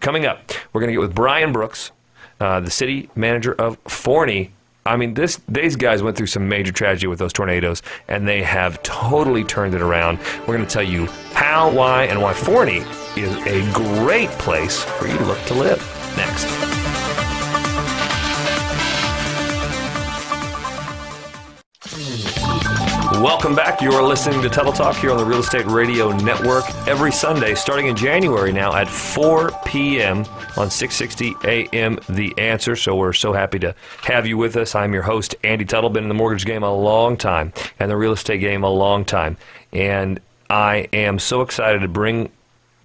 coming up, we're going to get with Brian Brooks, the city manager of Forney. I mean, these guys went through some major tragedy with those tornadoes, and they have totally turned it around. We're going to tell you how, why, and why Forney is a great place for you to look to live. Next. Welcome back. You are listening to Tuttle Talk here on the Real Estate Radio Network every Sunday, starting in January now at 4 p.m. on 660 AM The Answer. So we're so happy to have you with us. I'm your host, Andy Tuttle. Been in the mortgage game a long time and the real estate game a long time. And I am so excited to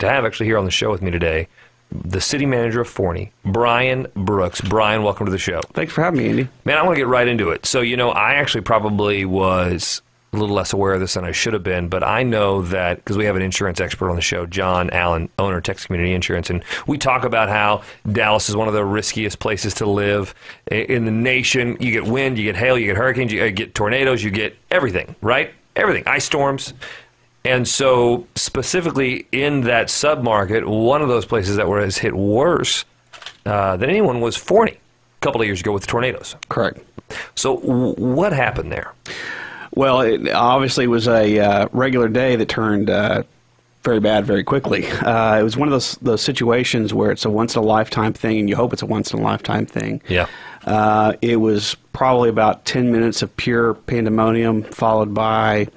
have actually here on the show with me today the city manager of Forney, Brian Brooks. Brian, welcome to the show. Thanks for having me, Andy. Man, I want to get right into it. So, I actually probably was a little less aware of this than I should have been, but I know that because we have an insurance expert on the show, John Allen, owner of Texas Community Insurance, and we talk about how Dallas is one of the riskiest places to live in the nation. You get wind, you get hail, you get hurricanes, you get tornadoes, you get everything, right? Everything, ice storms. And so specifically in that submarket, one of those places that was hit worse than anyone was Forney a couple of years ago with the tornadoes. Correct. So what happened there? Well, it obviously was a regular day that turned very bad very quickly. It was one of those situations where it's a once-in-a-lifetime thing, and you hope it's a once-in-a-lifetime thing. Yeah. It was probably about 10 minutes of pure pandemonium, followed by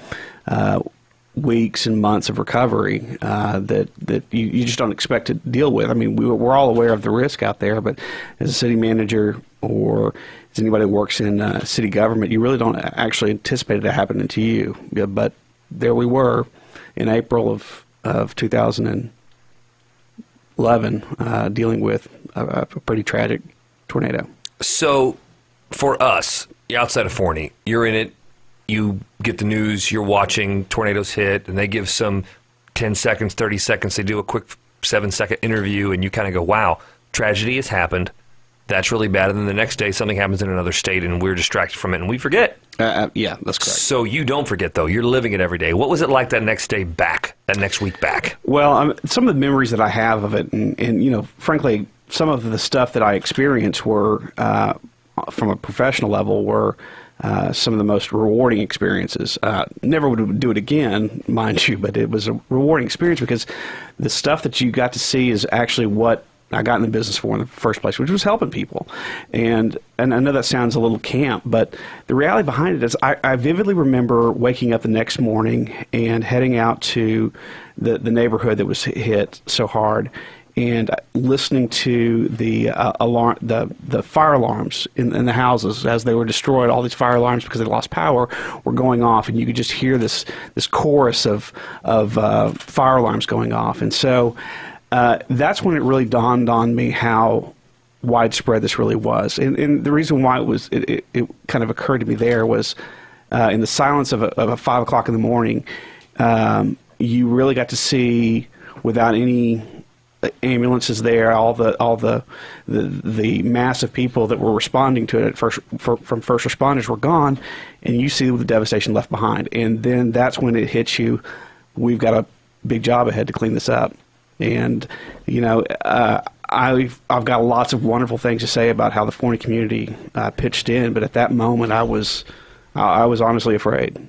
weeks and months of recovery that you just don't expect to deal with. I mean, we're all aware of the risk out there, but as a city manager or as anybody who works in city government, you really don't actually anticipate it happening to you. Yeah, but there we were in April of 2011 dealing with a pretty tragic tornado. So for us, outside of Forney, you're in it, you get the news, you're watching tornadoes hit, and they give some 10 seconds, 30 seconds. They do a quick 7-second interview, and you kind of go, wow, tragedy has happened. That's really bad. And then the next day, something happens in another state, and we're distracted from it, and we forget. Yeah, that's correct. So you don't forget, though. You're living it every day. What was it like that next day back, that next week back? Well, some of the memories that I have of it, and frankly, some of the stuff that I experienced were, from a professional level, were some of the most rewarding experiences. Never would do it again, mind you, but it was a rewarding experience because the stuff that you got to see is actually what I got in the business for in the first place, which was helping people. And I know that sounds a little camp, but the reality behind it is I vividly remember waking up the next morning and heading out to the neighborhood that was hit so hard and listening to the fire alarms in the houses as they were destroyed. All these fire alarms, because they lost power, were going off, and you could just hear this chorus of fire alarms going off. And so that's when it really dawned on me how widespread this really was. And the reason why it kind of occurred to me there was in the silence of a 5 o'clock in the morning, you really got to see, without any ambulances there, all the massive people that were responding to it from first responders were gone, and you see the devastation left behind. And then that's when it hits you. We've got a big job ahead to clean this up. And I've got lots of wonderful things to say about how the Forney community pitched in, but at that moment I was honestly afraid.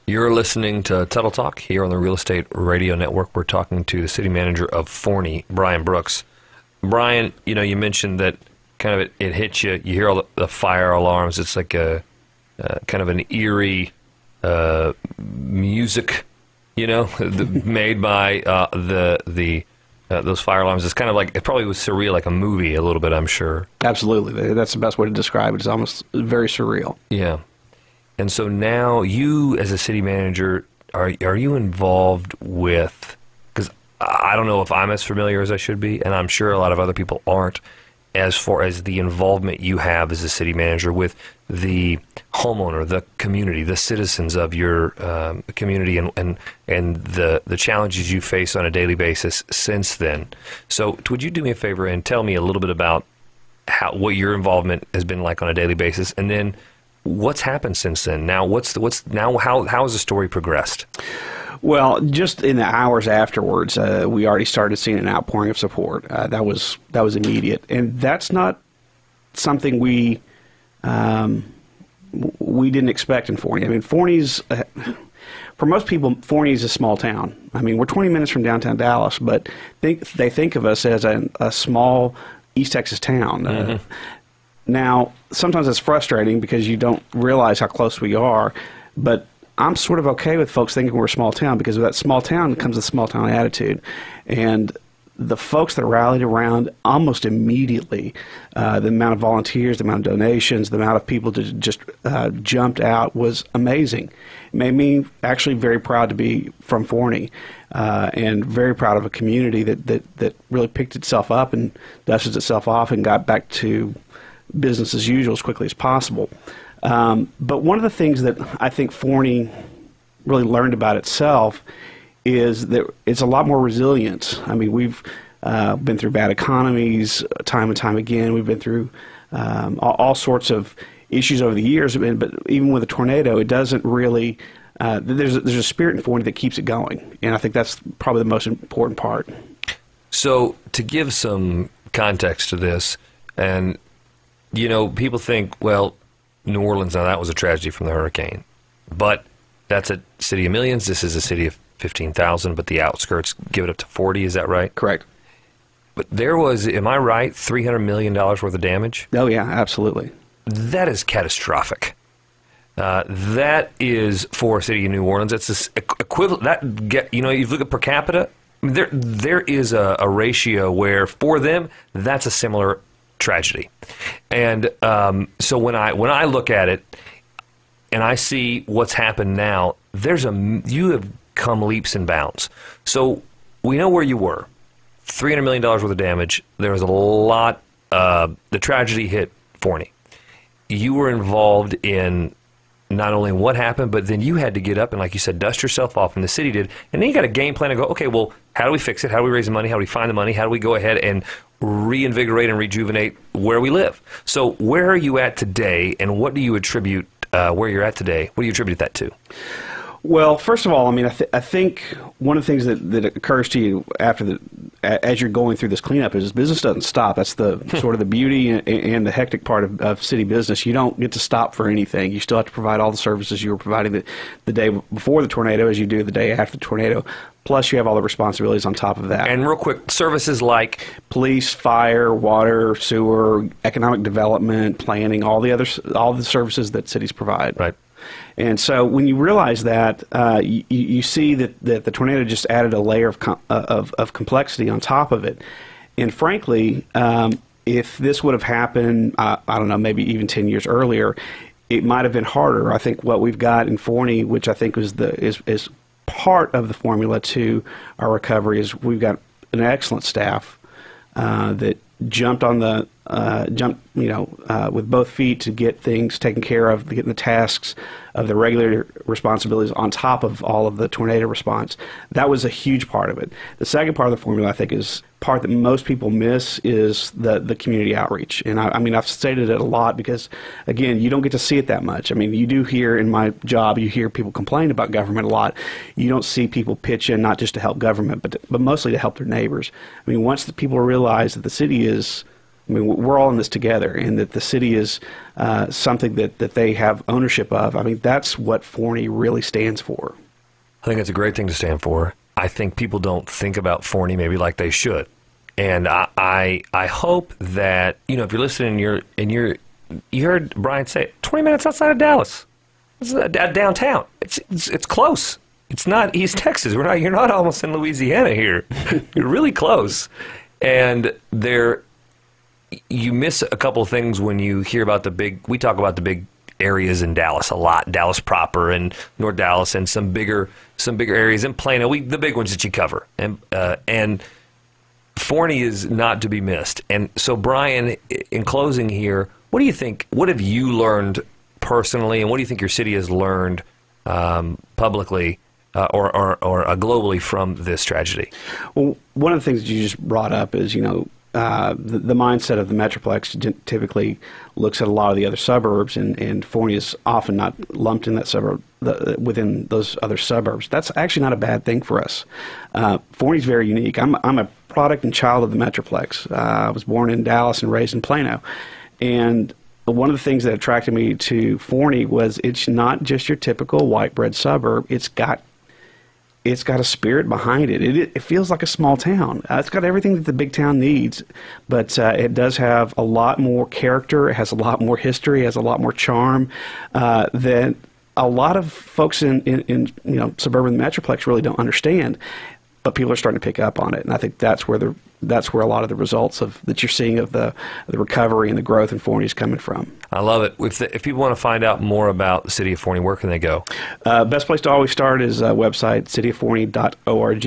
You're listening to Tuttle Talk here on the Real Estate Radio Network. We're talking to the city manager of Forney, Brian Brooks. Brian, you mentioned that kind of it hits you. You hear all the fire alarms. It's like a kind of an eerie music, made by those fire alarms. It's kind of like, it probably was surreal, like a movie a little bit, I'm sure. Absolutely. That's the best way to describe it. It's almost very surreal. Yeah. And so now you, as a city manager, are you involved with, because I don't know if I'm as familiar as I should be, and I'm sure a lot of other people aren't, as far as the involvement you have as a city manager with the homeowner, the community, the citizens of your community, and the challenges you face on a daily basis since then. So would you do me a favor and tell me a little bit about what your involvement has been like on a daily basis, and then what's happened since then? Now, how has the story progressed? Well, just in the hours afterwards, we already started seeing an outpouring of support. That was immediate, and that's not something we didn't expect in Forney. I mean, Forney's for most people, Forney is a small town. I mean, we're 20 minutes from downtown Dallas, but they think of us as a small East Texas town. Mm-hmm. Now, sometimes it's frustrating because you don't realize how close we are, but I'm sort of okay with folks thinking we're a small town, because with that small town comes a small town attitude. And the folks that rallied around almost immediately, the amount of volunteers, the amount of donations, the amount of people that just jumped out was amazing. It made me actually very proud to be from Forney, and very proud of a community that really picked itself up and dusted itself off and got back to business as usual as quickly as possible. But one of the things that I think Forney really learned about itself is that it's a lot more resilient. I mean, we've been through bad economies time and time again. We've been through all sorts of issues over the years, but even with a tornado, it doesn't really, there's a spirit in Forney that keeps it going, and I think that's probably the most important part. So to give some context to this, and, you know, people think, well, New Orleans, now that was a tragedy from the hurricane, but that's a city of millions. This is a city of 15,000, but the outskirts give it up to 40. Is that right? Correct. But there was, am I right, $300 million worth of damage? Oh, yeah, absolutely. That is catastrophic. That is, for a city of New Orleans, it's this equivalent. That you know, you look at per capita, there is a ratio where for them that's a similar tragedy. And so when I look at it and I see what's happened now, you have come leaps and bounds. So we know where you were. $300 million worth of damage. There was a lot. The tragedy hit Forney. You were involved in not only what happened, but then you had to get up and, like you said, dust yourself off, and the city did. And then you got a game plan to go, okay, well, how do we fix it? How do we raise the money? How do we find the money? How do we go ahead and reinvigorate and rejuvenate where we live? So where are you at today, and what do you attribute where you're at today? What do you attribute that to? Well, first of all, I mean, I think one of the things that occurs to you as you're going through this cleanup is business doesn't stop. That's the sort of the beauty and the hectic part of city business. You don't get to stop for anything. You still have to provide all the services you were providing the day before the tornado as you do the day after the tornado. Plus, you have all the responsibilities on top of that. And real quick, services like police, fire, water, sewer, economic development, planning, all the services that cities provide. Right. And so when you realize that, you see that the tornado just added a layer of complexity on top of it. And frankly, if this would have happened, I don't know, maybe even 10 years earlier, it might have been harder. I think what we've got in Forney, which I think is part of the formula to our recovery, is we've got an excellent staff that jumped with both feet to get things taken care of, getting the tasks of the regular responsibilities on top of all of the tornado response. That was a huge part of it. The second part of the formula, I think, is part that most people miss, is the community outreach. And I mean, I've stated it a lot because, again, you don't get to see it that much. I mean, you do hear in my job, you hear people complain about government a lot. You don't see people pitch in not just to help government, but mostly to help their neighbors. I mean, once the people realize that the city is, I mean, we're all in this together, and that the city is something that they have ownership of. I mean, that's what Forney really stands for. I think it's a great thing to stand for. I think people don't think about Forney maybe like they should. And I hope that, you know, if you're listening, you heard Brian say it, 20 minutes outside of Dallas. It's downtown. It's close. It's not East Texas. You're not almost in Louisiana here. You're really close. And you miss a couple of things when you hear about we talk about the big areas in Dallas a lot, Dallas proper and North Dallas, and some bigger areas in Plano, the big ones that you cover. And Forney is not to be missed. And so, Brian, in closing here, what do you think, what have you learned personally, and what do you think your city has learned publicly or globally from this tragedy? Well, one of the things that you just brought up is, you know, the mindset of the Metroplex typically looks at a lot of the other suburbs, and Forney is often not lumped in that suburb within those other suburbs. That's actually not a bad thing for us. Forney's very unique. I'm a product and child of the Metroplex. I was born in Dallas and raised in Plano, and one of the things that attracted me to Forney was it's not just your typical white bread suburb. It's got a spirit behind it. It feels like a small town. It's got everything that the big town needs, but it does have a lot more character. It has a lot more history. It has a lot more charm that a lot of folks in suburban Metroplex really don't understand. But people are starting to pick up on it, and I think that's where a lot of the results that you're seeing of the recovery and the growth in Forney is coming from. I love it. If people want to find out more about the City of Forney, where can they go? Best place to always start is website cityofforney.org.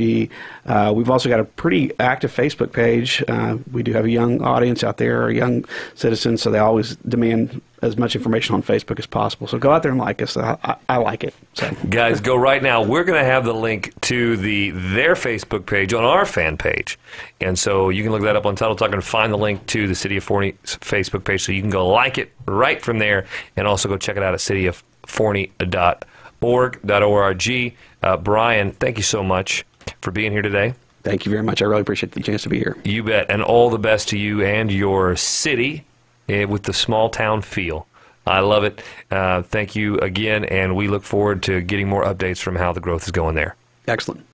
We've also got a pretty active Facebook page. We do have a young audience out there, young citizens, so they always demand as much information on Facebook as possible. So go out there and like us. I like it. So. Guys, go right now. We're going to have the link to their Facebook page on our fan page. And so you can look that up on Title Talk and find the link to the City of Forney's Facebook page so you can go like it right from there, and also go check it out at cityofforney.org. Brian, thank you so much for being here today. Thank you very much. I really appreciate the chance to be here. You bet. And all the best to you and your city with the small town feel. I love it. Thank you again, and we look forward to getting more updates from how the growth is going there. Excellent.